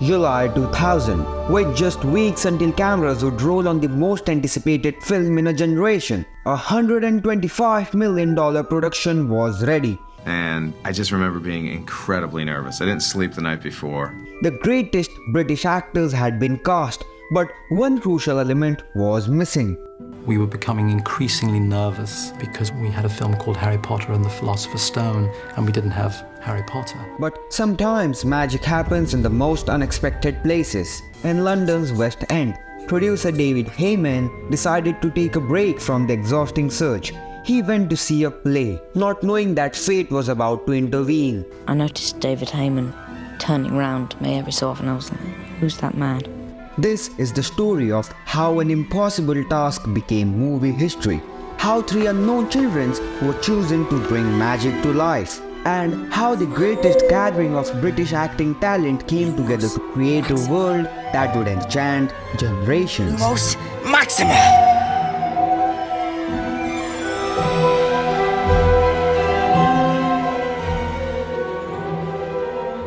July 2000, with just weeks until cameras would roll on the most anticipated film in a generation. A $125 million production was ready. And I just remember being incredibly nervous. I didn't sleep the night before. The greatest British actors had been cast, but one crucial element was missing. We were becoming increasingly nervous because we had a film called Harry Potter and the Philosopher's Stone, and we didn't have Harry Potter. But sometimes magic happens in the most unexpected places. In London's West End, producer David Heyman decided to take a break from the exhausting search. He went to see a play, not knowing that fate was about to intervene. I noticed David Heyman turning round me every so often. I was like, who's that man? This is the story of how an impossible task became movie history, how three unknown children were chosen to bring magic to life, and how the greatest gathering of British acting talent came together to create a world that would enchant generations. Most Maxima!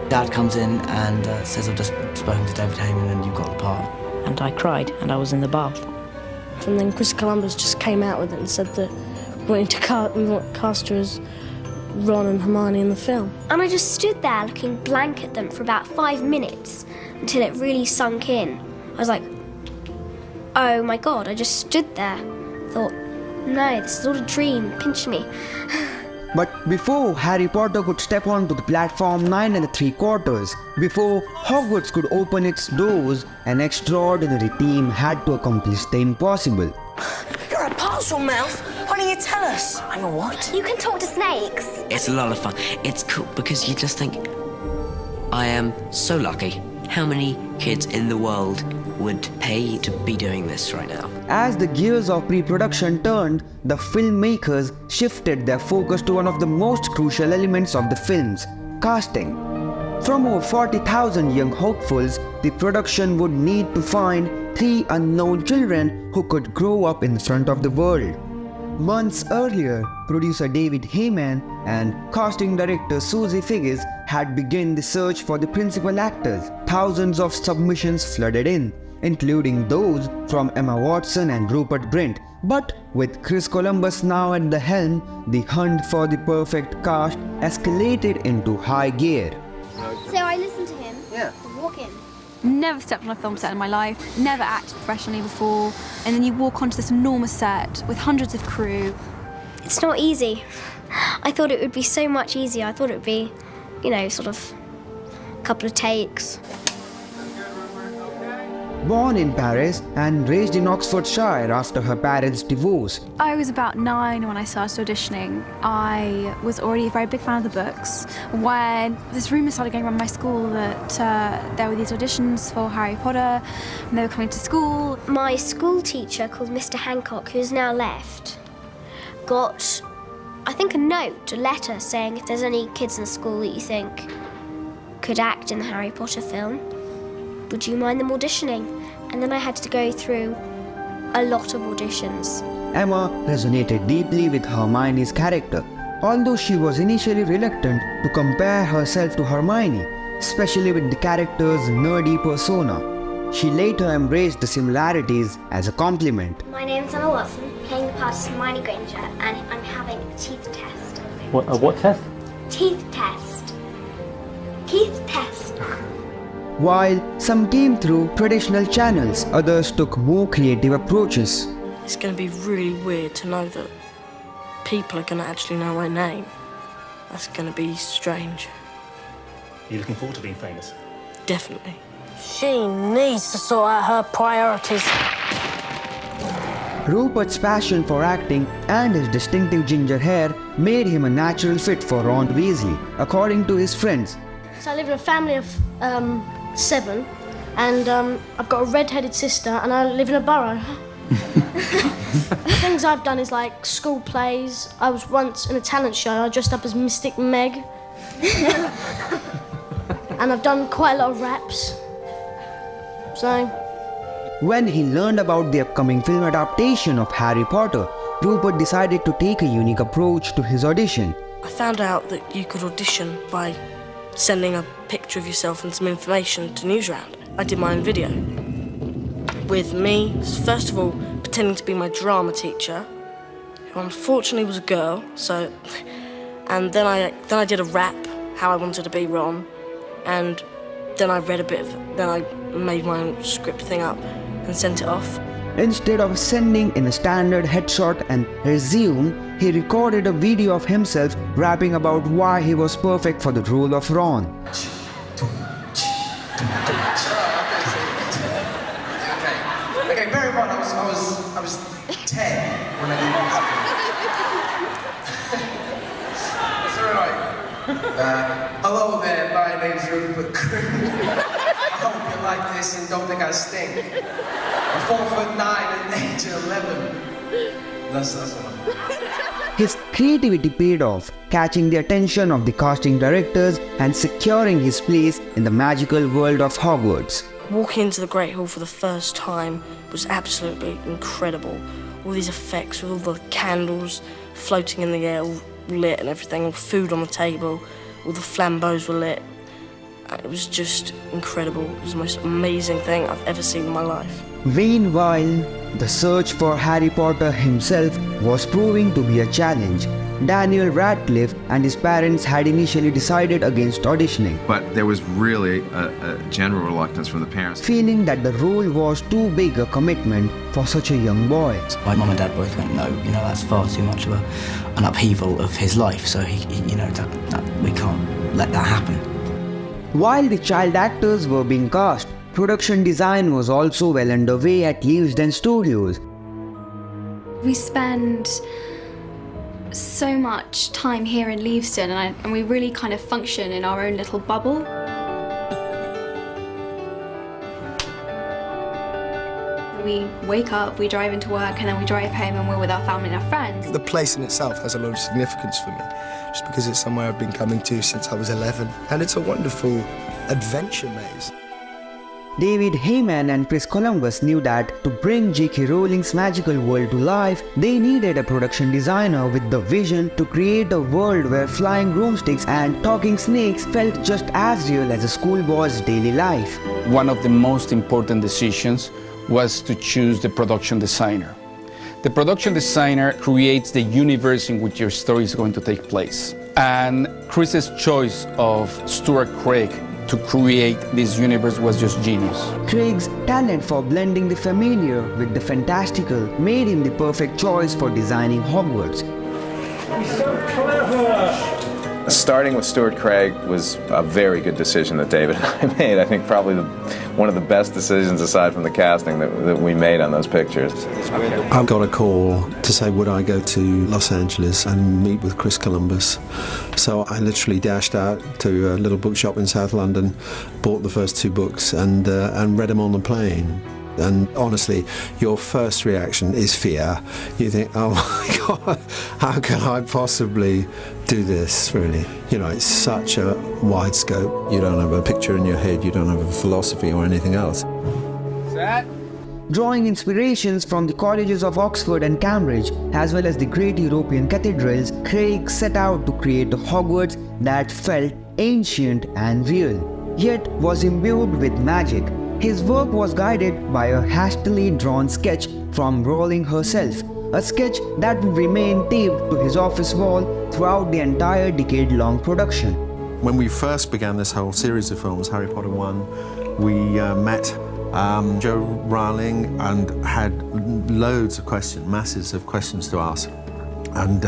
Dad comes in and says, I've just spoken to David Heyman and you've got the part. And I cried, and I was in the bath. And then Chris Columbus just came out with it and said that we want to cast her as Ron and Hermione in the film. And I just stood there looking blank at them for about 5 minutes until it really sunk in. I was like, oh my God, I just stood there. Thought, no, this is all a dream, pinch me. But before Harry Potter could step onto the platform 9 3/4, before Hogwarts could open its doors, an extraordinary team had to accomplish the impossible. You're a parcel mouth. Why don't you tell us? I'm a what? You can talk to snakes. It's a lot of fun. It's cool because you just think, I am so lucky. How many kids in the world would pay to be doing this right now? As the gears of pre-production turned, the filmmakers shifted their focus to one of the most crucial elements of the films, casting. From over 40,000 young hopefuls, the production would need to find 3 unknown children who could grow up in front of the world. Months earlier, producer David Heyman and casting director Susie Figgis had begun the search for the principal actors. Thousands of submissions flooded in, including those from Emma Watson and Rupert Grint. But with Chris Columbus now at the helm, the hunt for the perfect cast escalated into high gear. So I listened to him. Yeah. Walk in. Never stepped on a film set in my life, never acted professionally before, and then you walk onto this enormous set with hundreds of crew. It's not easy. I thought it would be so much easier. I thought it would be, sort of a couple of takes. Born in Paris and raised in Oxfordshire after her parents' divorce, I was about 9 when I started auditioning. I was already a very big fan of the books when this rumour started going around my school that there were these auditions for Harry Potter and they were coming to school. My school teacher, called Mr. Hancock, who's now left, got, I think, a letter saying if there's any kids in school that you think could act in the Harry Potter film, would you mind them auditioning? And then I had to go through a lot of auditions. Emma resonated deeply with Hermione's character, although she was initially reluctant to compare herself to Hermione, especially with the character's nerdy persona. She later embraced the similarities as a compliment. My name's Emma Watson, playing the part of Hermione Granger, and I'm having a teeth test. What test? Teeth test. Teeth test. While some came through traditional channels, others took more creative approaches. It's going to be really weird to know that people are going to actually know my name. That's going to be strange. Are you looking forward to being famous? Definitely. She needs to sort out her priorities. Rupert's passion for acting and his distinctive ginger hair made him a natural fit for Ron Weasley, according to his friends. So I live in a family of 7, and I've got a red-headed sister, and I live in a borough. Things I've done is like school plays. I was once in a talent show. I dressed up as Mystic Meg. And I've done quite a lot of raps. So... When he learned about the upcoming film adaptation of Harry Potter, Rupert decided to take a unique approach to his audition. I found out that you could audition by sending a picture of yourself and some information to Newsround. I did my own video with me, first of all, pretending to be my drama teacher, who unfortunately was a girl, and then I did a rap, how I wanted to be Ron, and then I made my own script thing up and sent it off. Instead of sending in a standard headshot and resume, he recorded a video of himself rapping about why he was perfect for the role of Ron. Okay, bear in mind, I was 10 when I did this. It's alright. Hello there, my name's Rupert Grint. I hope you like this and don't think I stink. I'm 4'9" and age 11. That's what I'm... His creativity paid off, catching the attention of the casting directors and securing his place in the magical world of Hogwarts. Walking into the Great Hall for the first time was absolutely incredible. All these effects with all the candles floating in the air, all lit and everything, all food on the table, all the flambeaux were lit. It was just incredible. It was the most amazing thing I've ever seen in my life. Meanwhile, the search for Harry Potter himself was proving to be a challenge. Daniel Radcliffe and his parents had initially decided against auditioning. But there was really a general reluctance from the parents. Feeling that the role was too big a commitment for such a young boy. My mum and dad both went, no, that's far too much of an upheaval of his life, so he we can't let that happen. While the child actors were being cast, production design was also well underway at Leavesden Studios. We spend so much time here in Leavesden and we really kind of function in our own little bubble. We wake up, we drive into work, and then we drive home and we're with our family and our friends. The place in itself has a lot of significance for me, just because it's somewhere I've been coming to since I was 11. And it's a wonderful adventure maze. David Heyman and Chris Columbus knew that to bring J.K. Rowling's magical world to life, they needed a production designer with the vision to create a world where flying broomsticks and talking snakes felt just as real as a schoolboy's daily life. One of the most important decisions was to choose the production designer. The production designer creates the universe in which your story is going to take place. And Chris's choice of Stuart Craig to create this universe was just genius. Craig's talent for blending the familiar with the fantastical made him the perfect choice for designing Hogwarts. He's so clever! Starting with Stuart Craig was a very good decision that David and I made. I think probably one of the best decisions aside from the casting that we made on those pictures. I got a call to say would I go to Los Angeles and meet with Chris Columbus. So I literally dashed out to a little bookshop in South London, bought the first 2 books and read them on the plane. And honestly, your first reaction is fear. You think, oh my God, how can I possibly do this, really? It's such a wide scope. You don't have a picture in your head, you don't have a philosophy or anything else. Set. Drawing inspirations from the colleges of Oxford and Cambridge, as well as the great European cathedrals, Craig set out to create a Hogwarts that felt ancient and real, yet was imbued with magic. His work was guided by a hastily drawn sketch from Rowling herself, a sketch that would remain taped to his office wall throughout the entire decade-long production. When we first began this whole series of films, Harry Potter 1, we met Jo Rowling and had loads of questions, masses of questions to ask. And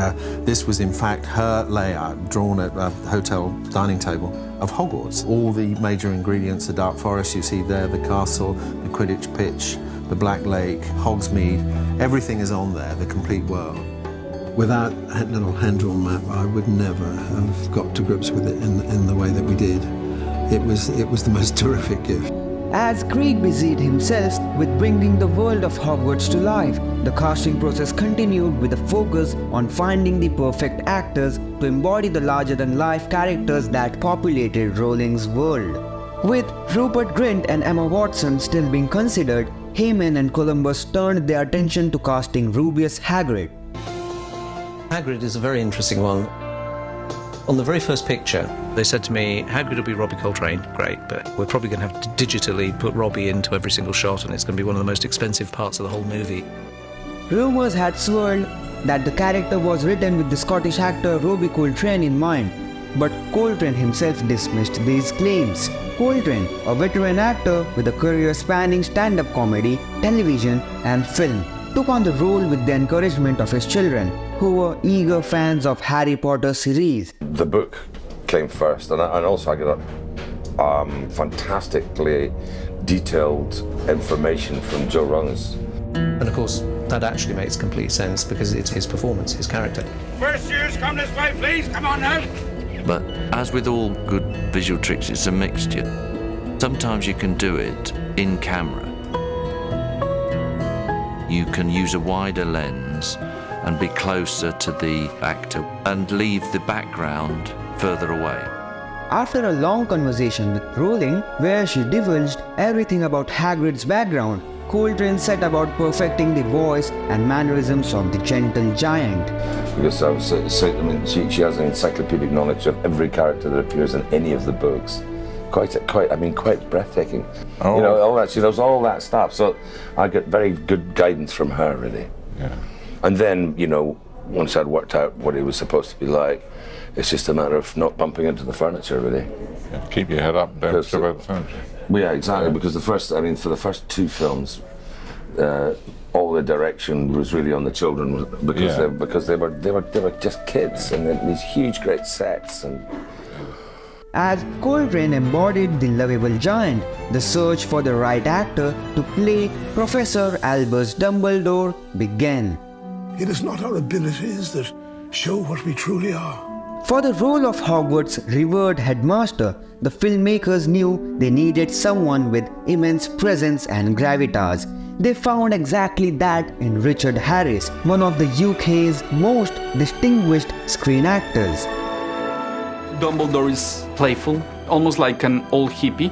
this was in fact her layout drawn at a hotel dining table of Hogwarts. All the major ingredients, the Dark Forest you see there, the castle, the Quidditch pitch, the Black Lake, Hogsmeade, everything is on there, the complete world. Without a little hand-drawn map, I would never have got to grips with it in the way that we did. It was the most terrific gift. As Craig busied himself with bringing the world of Hogwarts to life, the casting process continued with a focus on finding the perfect actors to embody the larger-than-life characters that populated Rowling's world. With Rupert Grint and Emma Watson still being considered, Heyman and Columbus turned their attention to casting Rubius Hagrid. Hagrid is a very interesting one. On the very first picture, they said to me, Hagrid will be Robbie Coltrane. Great, but we're probably going to have to digitally put Robbie into every single shot, and it's going to be one of the most expensive parts of the whole movie. Rumours had swirled that the character was written with the Scottish actor Robbie Coltrane in mind, but Coltrane himself dismissed these claims. Coltrane, a veteran actor with a career spanning stand-up comedy, television and film, took on the role with the encouragement of his children, who were eager fans of Harry Potter series. The book came first, and also I got fantastically detailed information from Joe Rollins. And of course, that actually makes complete sense because it's his performance, his character. First years, come this way, please. Come on now. But as with all good visual tricks, it's a mixture. Sometimes you can do it in camera. You can use a wider lens and be closer to the actor and leave the background further away. After a long conversation with Rowling, where she divulged everything about Hagrid's background, Coltrane set about perfecting the voice and mannerisms of the gentle giant. Because she has an encyclopedic knowledge of every character that appears in any of the books. Quite breathtaking. Oh. You know, all that, she knows all that stuff. So I get very good guidance from her, really. Yeah. And then, you know, once I'd worked out what he was supposed to be like, it's just a matter of not bumping into the furniture, really. Yeah, keep your head up, don't trip over the furniture. Well, yeah, exactly. Yeah. Because for the first two films, all the direction was really on the children because they were just kids and these huge great sets. And as Coltrane embodied the lovable giant, the search for the right actor to play Professor Albus Dumbledore began. It is not our abilities that show what we truly are. For the role of Hogwarts' revered headmaster, the filmmakers knew they needed someone with immense presence and gravitas. They found exactly that in Richard Harris, one of the UK's most distinguished screen actors. Dumbledore is playful, almost like an old hippie.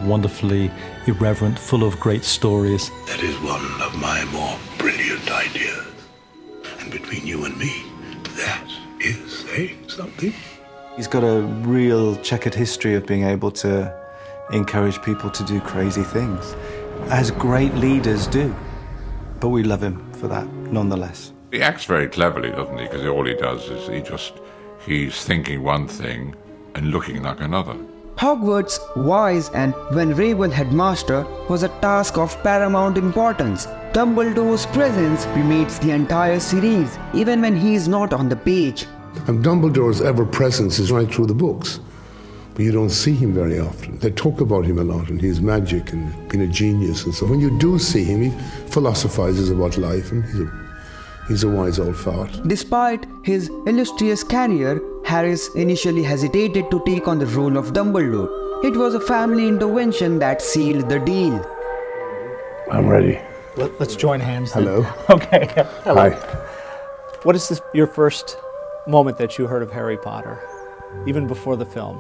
Wonderfully irreverent, full of great stories. That is one of my more brilliant ideas. And between you and me, that is something. He's got a real checkered history of being able to encourage people to do crazy things, as great leaders do. But we love him for that, nonetheless. He acts very cleverly, doesn't he? Because all he does is he's thinking one thing and looking like another. Hogwarts' wise and venerable headmaster was a task of paramount importance. Dumbledore's presence permeates the entire series, even when he is not on the page. And Dumbledore's ever-presence is right through the books. But you don't see him very often. They talk about him a lot and his magic and being a genius and so. When you do see him, he philosophizes about life and he's a wise old fart. Despite his illustrious career, Harris initially hesitated to take on the role of Dumbledore. It was a family intervention that sealed the deal. I'm ready. Let's join hands then. Hello. Okay. Hello. Hi. What is your first moment that you heard of Harry Potter, even before the film?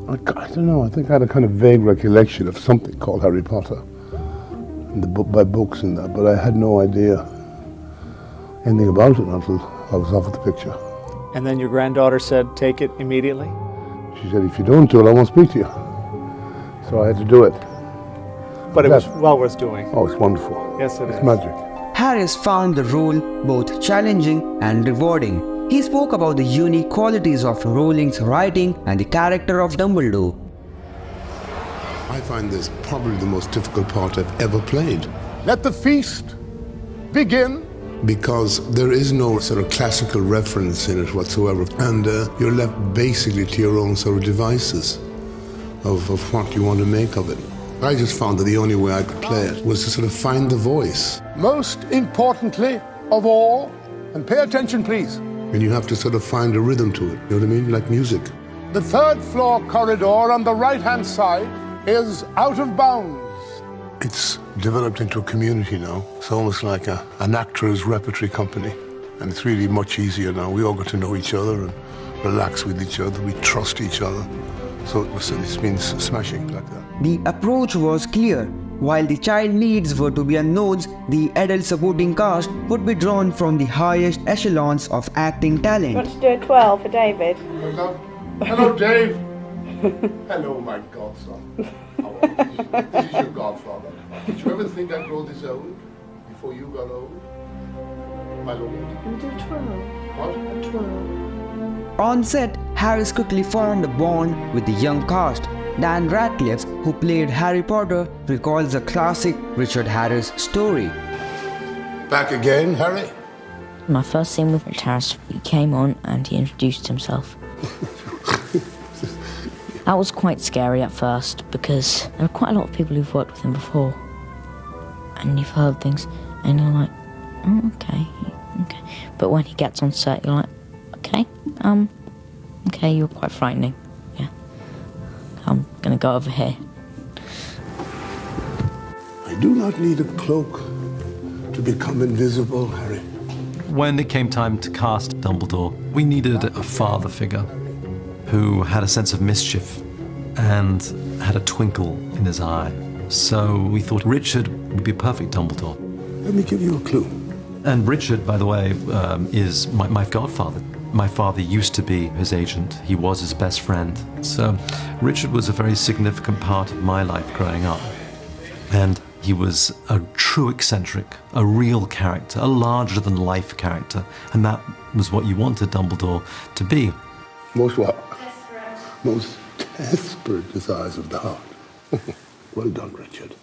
I don't know. I think I had a kind of vague recollection of something called Harry Potter, by books and that, but I had no idea anything about it until I was off at the picture. And then your granddaughter said, take it immediately? She said, if you don't do it, I won't speak to you. So I had to do it. But it was well worth doing. Oh, it's wonderful. Yes, it is. It's magic. Harris found the role both challenging and rewarding. He spoke about the unique qualities of Rowling's writing and the character of Dumbledore. I find this probably the most difficult part I've ever played. Let the feast begin. Because there is no sort of classical reference in it whatsoever. And you're left basically to your own sort of devices of what you want to make of it. I just found that the only way I could play it was to sort of find the voice. Most importantly of all, and pay attention please. And you have to sort of find a rhythm to it, you know what I mean? Like music. The third floor corridor on the right-hand side is out of bounds. It's developed into a community now. It's almost like an actor's repertory company. And it's really much easier now. We all get to know each other and relax with each other. We trust each other. So it's been smashing like that. The approach was clear. While the child leads were to be unknowns, the adult supporting cast would be drawn from the highest echelons of acting talent. Want to do a 12 for David? Hello, Dave. Hello, my godson. How are you? This is your godfather. Did you ever think I'd grow this old before you got old? My lord. Can we do a 12? What? A 12. On set, Harris quickly formed a bond with the young cast. Dan Radcliffe, who played Harry Potter, recalls the classic Richard Harris story. Back again, Harry? My first scene with Richard Harris, he came on and he introduced himself. That was quite scary at first because there are quite a lot of people who've worked with him before. And you've heard things and you're like, oh, okay. But when he gets on set, you're like, okay, you're quite frightening. Yeah. I'm gonna go over here. I do not need a cloak to become invisible, Harry. When it came time to cast Dumbledore, we needed a father figure who had a sense of mischief and had a twinkle in his eye. So we thought Richard would be a perfect Dumbledore. Let me give you a clue. And Richard, by the way, is my godfather. My father used to be his agent. He was his best friend. So Richard was a very significant part of my life growing up. And he was a true eccentric, a real character, a larger-than-life character. And that was what you wanted Dumbledore to be. Most what? Most desperate desires of the heart. Well done, Richard.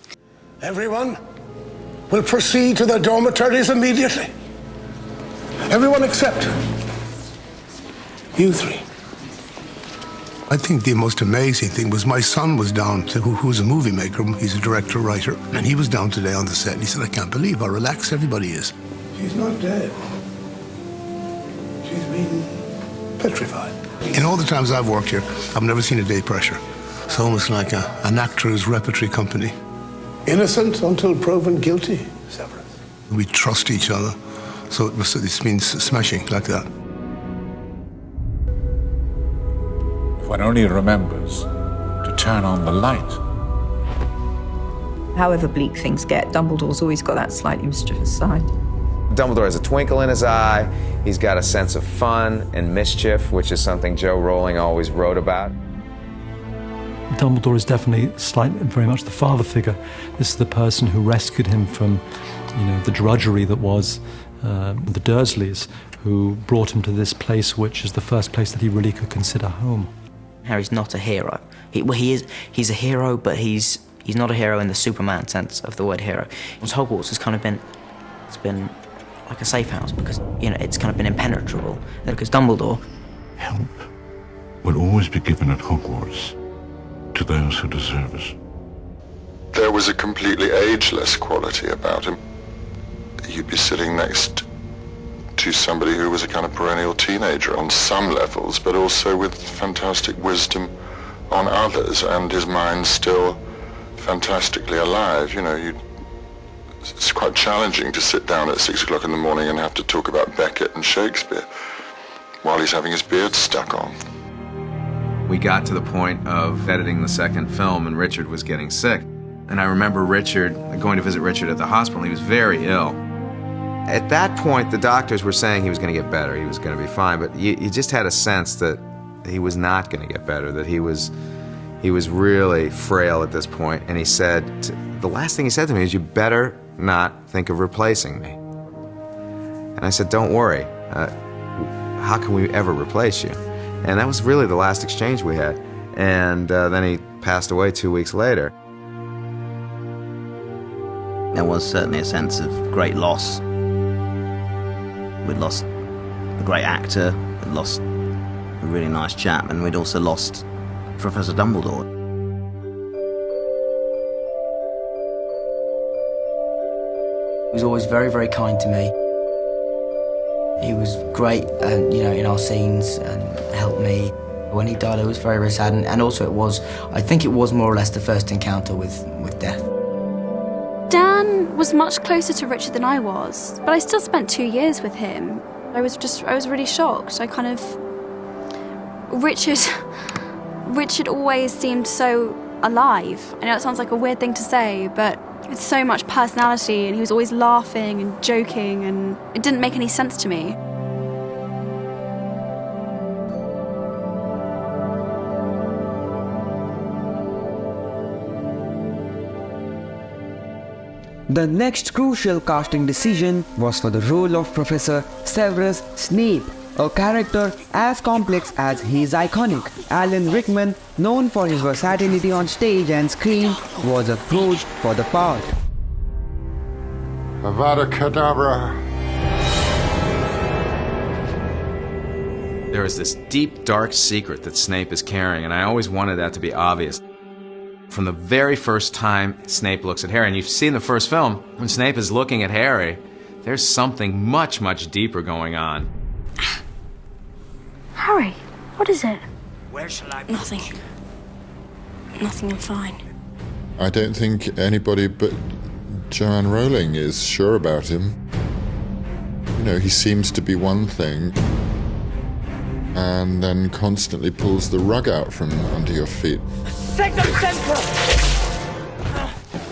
Everyone will proceed to their dormitories immediately. Everyone except you three. I think the most amazing thing was my son was down, who's a movie maker, he's a director, writer, and he was down today on the set and he said, I can't believe how relaxed everybody is. She's not dead. She's been petrified. In all the times I've worked here, I've never seen a day pressure. It's almost like an actor's repertory company. Innocent until proven guilty, Severus. We trust each other, so it means smashing like that. If one only remembers to turn on the light. However bleak things get, Dumbledore's always got that slightly mischievous side. Dumbledore has a twinkle in his eye. He's got a sense of fun and mischief, which is something Joe Rowling always wrote about. Dumbledore is definitely very much the father figure. This is the person who rescued him from, the drudgery that was the Dursleys, who brought him to this place, which is the first place that he really could consider home. Harry's not a hero. He's a hero, but he's not a hero in the Superman sense of the word hero. Hogwarts has kind of been, it's been like a safe house because, it's kind of been impenetrable. Because Dumbledore... Help will always be given at Hogwarts to those who deserve it. There was a completely ageless quality about him. You'd be sitting next to somebody who was a kind of perennial teenager on some levels, but also with fantastic wisdom on others, and his mind still fantastically alive. It's quite challenging to sit down at 6 o'clock in the morning and have to talk about Beckett and Shakespeare while he's having his beard stuck on. We got to the point of editing the second film and Richard was getting sick. And I remember going to visit Richard at the hospital, and he was very ill. At that point, the doctors were saying he was going to get better, he was going to be fine, but you just had a sense that he was not going to get better, that he was really frail at this point. And he said, the last thing he said to me is, you better not think of replacing me. And I said, don't worry, how can we ever replace you? And that was really the last exchange we had. And then he passed away 2 weeks later. There was certainly a sense of great loss. We'd lost a great actor, we'd lost a really nice chap, and we'd also lost Professor Dumbledore. He was always very, very kind to me. He was great, in our scenes and helped me. When he died, I was very, very sad, and also I think it was more or less the first encounter with death. Dan was much closer to Richard than I was, but I still spent 2 years with him. I was really shocked. Richard always seemed so alive. I know it sounds like a weird thing to say, but with so much personality, and he was always laughing and joking, and it didn't make any sense to me. The next crucial casting decision was for the role of Professor Severus Snape, a character as complex as he is iconic. Alan Rickman, known for his versatility on stage and screen, was approached for the part. Avada Kedavra. There is this deep, dark secret that Snape is carrying, and I always wanted that to be obvious. From the very first time Snape looks at Harry, and you've seen the first film, when Snape is looking at Harry, there's something much, much deeper going on. Harry, what is it? Where shall I Nothing. Nothing, I'm fine. I don't think anybody but Joanne Rowling is sure about him. You know, he seems to be one thing and then constantly pulls the rug out from under your feet.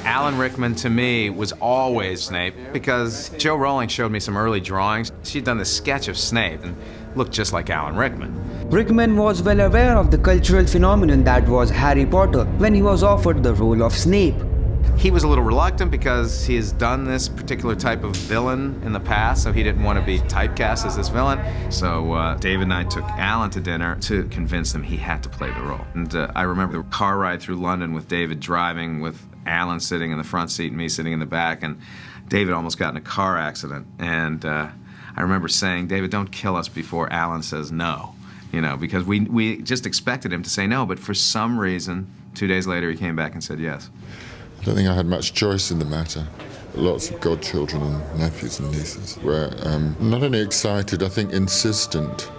Alan Rickman, to me, was always Snape, because Jo Rowling showed me some early drawings. She'd done this sketch of Snape and looked just like Alan Rickman. Rickman was well aware of the cultural phenomenon that was Harry Potter when he was offered the role of Snape. He was a little reluctant because he has done this particular type of villain in the past, so he didn't want to be typecast as this villain. So David and I took Alan to dinner to convince him he had to play the role. And I remember the car ride through London with David driving, with Alan sitting in the front seat and me sitting in the back, and David almost got in a car accident. And I remember saying, David, don't kill us before Alan says no, you know, because we just expected him to say no, but for some reason, 2 days later, he came back and said yes. I don't think I had much choice in the matter. Lots of godchildren and nephews and nieces were not only excited, I think insistent.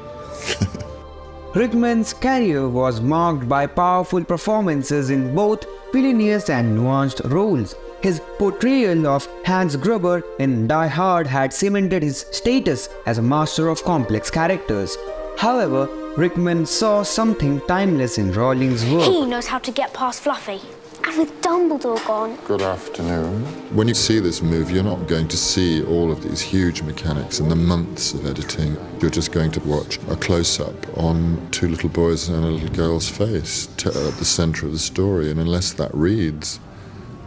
Rickman's career was marked by powerful performances in both villainous and nuanced roles. His portrayal of Hans Gruber in Die Hard had cemented his status as a master of complex characters. However, Rickman saw something timeless in Rowling's work. He knows how to get past Fluffy. And with Dumbledore gone... Good afternoon. When you see this movie, you're not going to see all of these huge mechanics and the months of editing. You're just going to watch a close-up on two little boys and a little girl's face at the center of the story, and unless that reads,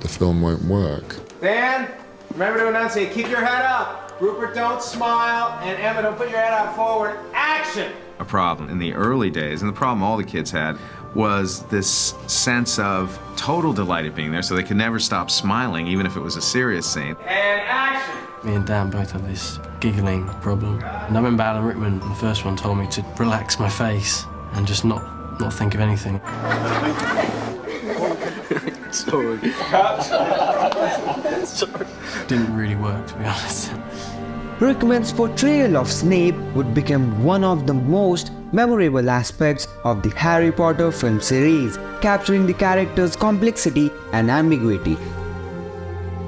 the film won't work. Dan, remember to enunciate. Keep your head up. Rupert, don't smile. And Emma, don't put your head out forward. Action! A problem in the early days, and the problem all the kids had, was this sense of total delight at being there, so they could never stop smiling, even if it was a serious scene. And action! Me and Dan both have this giggling problem. And I remember Alan Rickman, the first one, told me to relax my face and just not think of anything. Sorry. Sorry. Didn't really work, to be honest. Rickman's portrayal of Snape would become one of the most memorable aspects of the Harry Potter film series, capturing the character's complexity and ambiguity.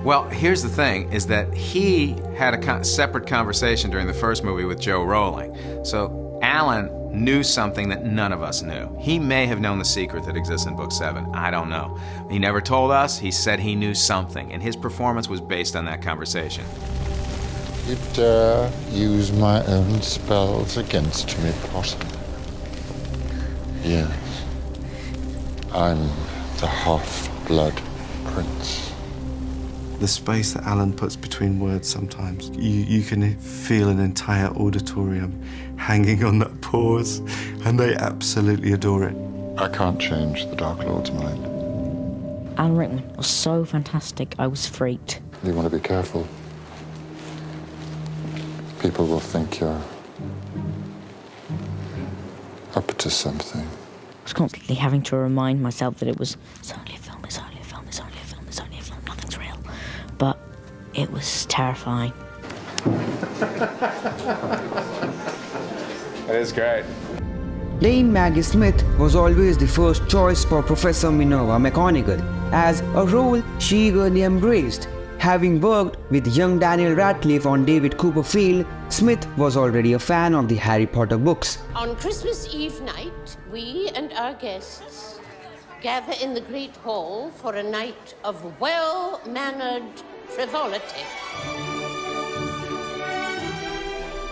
Well, here's the thing, is that he had a separate conversation during the first movie with Jo Rowling. So Alan knew something that none of us knew. He may have known the secret that exists in Book 7. I don't know. He never told us. He said he knew something, and his performance was based on that conversation. You dare use my own spells against me, Potter? Yes. I'm the half-blood prince. The space that Alan puts between words sometimes, you can feel an entire auditorium hanging on that pause, and they absolutely adore it. I can't change the Dark Lord's mind. Alan Rickman was so fantastic, I was freaked. You want to be careful. People will think you're up to something. I was constantly having to remind myself that it's only a film, it's only a film, it's only a film, it's only a film, nothing's real. But it was terrifying. That is great. Dame Maggie Smith was always the first choice for Professor Minerva McGonagall, as a role she eagerly embraced. Having worked with young Daniel Radcliffe on David Copperfield, Smith was already a fan of the Harry Potter books. On Christmas Eve night, we and our guests gather in the Great Hall for a night of well-mannered frivolity.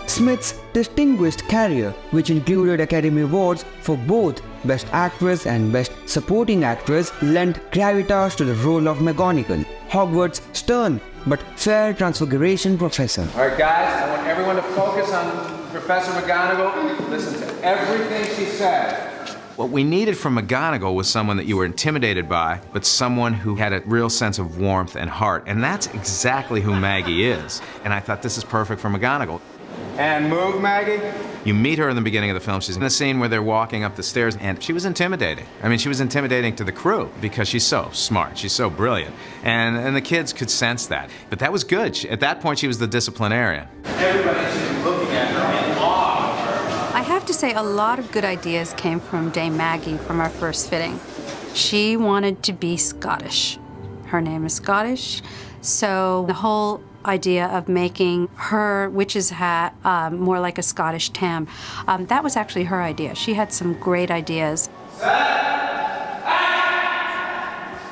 Smith's distinguished career, which included Academy Awards for both Best Actress and Best Supporting Actress, lent gravitas to the role of McGonagall, Hogwarts' stern but fair transfiguration professor. All right, guys, I want everyone to focus on Professor McGonagall. Listen to everything she said. What we needed from McGonagall was someone that you were intimidated by, but someone who had a real sense of warmth and heart, and that's exactly who Maggie is. And I thought this is perfect for McGonagall. And move, Maggie. You meet her in the beginning of the film. She's in the scene where they're walking up the stairs, and she was intimidating. I mean, she was intimidating to the crew because she's so smart, she's so brilliant. And the kids could sense that. But that was good. At that point, she was the disciplinarian. Everybody should be looking at her in awe of her. I have to say, a lot of good ideas came from Dame Maggie from our first fitting. She wanted to be Scottish. Her name is Scottish, so the whole idea of making her witch's hat more like a Scottish tam, that was actually her idea. She had some great ideas.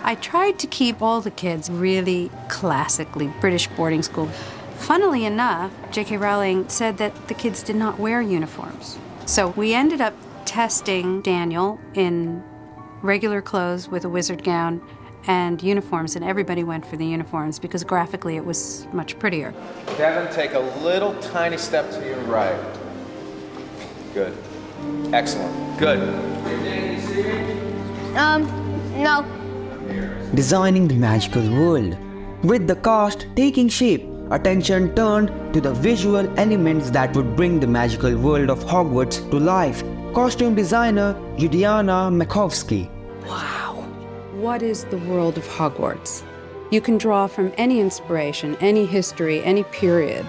I tried to keep all the kids really classically British boarding school. Funnily enough, J.K. Rowling said that the kids did not wear uniforms. So we ended up testing Daniel in regular clothes with a wizard gown and uniforms, and everybody went for the uniforms because graphically it was much prettier. Devin, take a little tiny step to your right. Good. Excellent. Good. No. Designing the magical world. With the cast taking shape, attention turned to the visual elements that would bring the magical world of Hogwarts to life. Costume designer Judiana Makovsky. What is the world of Hogwarts? You can draw from any inspiration, any history, any period.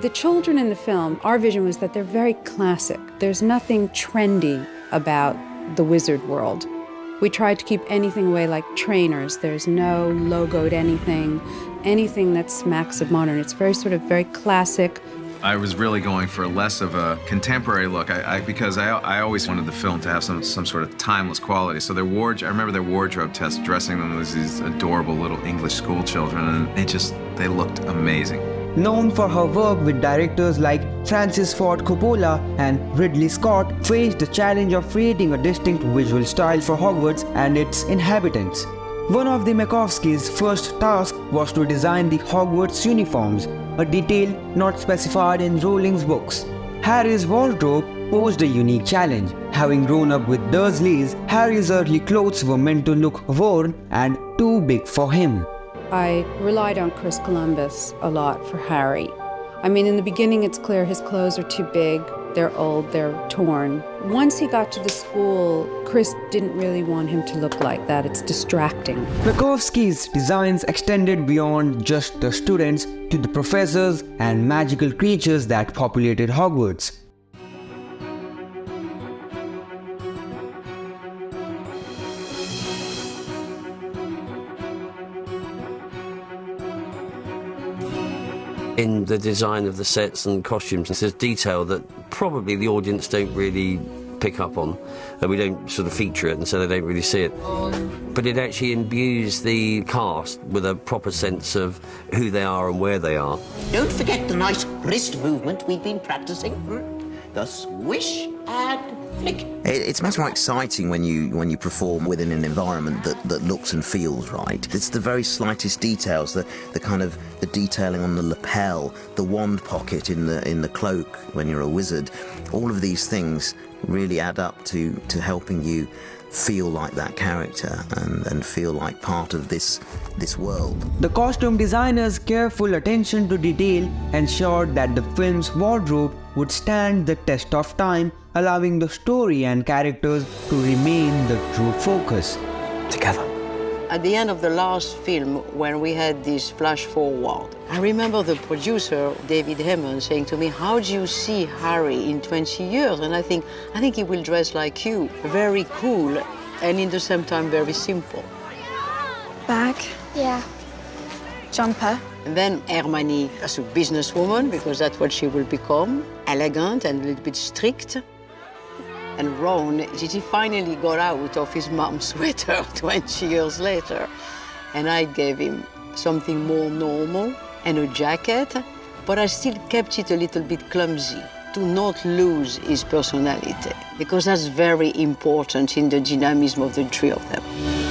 The children in the film, our vision was that they're very classic. There's nothing trendy about the wizard world. We tried to keep anything away like trainers. There's no logoed anything that smacks of modern. It's very classic. I was really going for less of a contemporary look because I always wanted the film to have some sort of timeless quality. So I remember their wardrobe test, dressing them as these adorable little English school children, and they looked amazing. Known for her work with directors like Francis Ford Coppola and Ridley Scott, faced the challenge of creating a distinct visual style for Hogwarts and its inhabitants. One of the Makovsky's first tasks was to design the Hogwarts uniforms, a detail not specified in Rowling's books. Harry's wardrobe posed a unique challenge. Having grown up with Dursleys, Harry's early clothes were meant to look worn and too big for him. I relied on Chris Columbus a lot for Harry. I mean, in the beginning it's clear his clothes are too big, they're old, they're torn. Once he got to the school, Chris didn't really want him to look like that. It's distracting. Makovsky's designs extended beyond just the students to the professors and magical creatures that populated Hogwarts. In the design of the sets and costumes, there's detail that probably the audience don't really pick up on, and we don't sort of feature it, and so they don't really see it. But it actually imbues the cast with a proper sense of who they are and where they are. Don't forget the nice wrist movement we've been practicing. The swish and flick. It's much more exciting when you perform within an environment that looks and feels right. It's the very slightest details, the detailing on the lapel, the wand pocket in the cloak when you're a wizard. All of these things really add up to helping you feel like that character and feel like part of this world. The costume designer's careful attention to detail ensured that the film's wardrobe would stand the test of time, allowing the story and characters to remain the true focus. Together. At the end of the last film, when we had this flash forward, I remember the producer, David Hemmond, saying to me, "How do you see Harry in 20 years?" And I think he will dress like you, very cool, and in the same time very simple. Bag? Yeah. Jumper? And then Hermione as a businesswoman, because that's what she will become, elegant and a little bit strict. And Ron, he finally got out of his mom's sweater 20 years later. And I gave him something more normal and a jacket, but I still kept it a little bit clumsy to not lose his personality, because that's very important in the dynamism of the three of them.